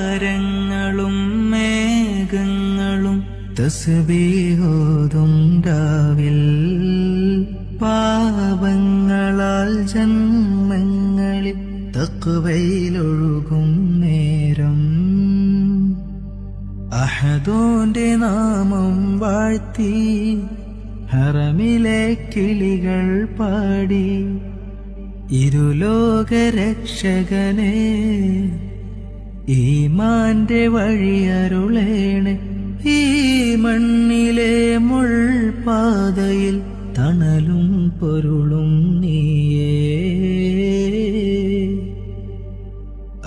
താരങ്ങളും മേഘങ്ങളും തസ്ബീഹോതും രാവിൽ പാപങ്ങളാൽ ജന്മങ്ങളിൽ തഖ്വയിലൊഴുകും നേരം അഹദോന്റെ നാമം വാഴ്ത്തി ഹറമിലെ കിളികൾ പാടി ഇരുലോകരക്ഷകനെ ഈമാന്റെ വഴിയരുളേണേ ഈ മണ്ണിലെ മുൾപാതയിൽ തണലും പൊരുളും നീയേ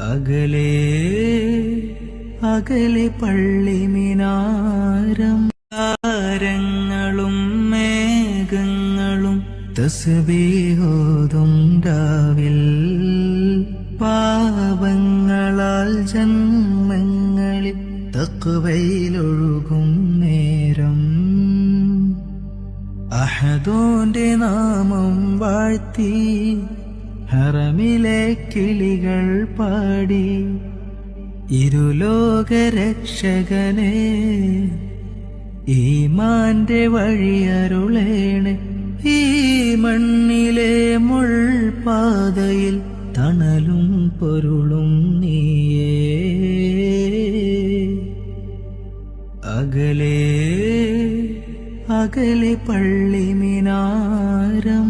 അകലെ അകലെ പള്ളി മിനാരം താരങ്ങളും മേഘങ്ങളും തസ്ബീഹോതും രാവിൽ പാപങ്ങളാൽ ജന്മങ്ങളിൽ തഖ്വയിലൊഴുകും നേരം അഹദോന്റെ നാമം വാഴ്ത്തി ഹറമിലെ കിളികൾ പാടി ഇരുലോകരക്ഷകനെ ഈമാന്റെ വഴിയരുളേണേ ഈ മണ്ണിലെ മുൾപാതയിൽ തണലും പൊരുളും നീയേ അകലെ അകലെ പള്ളി മിനാരം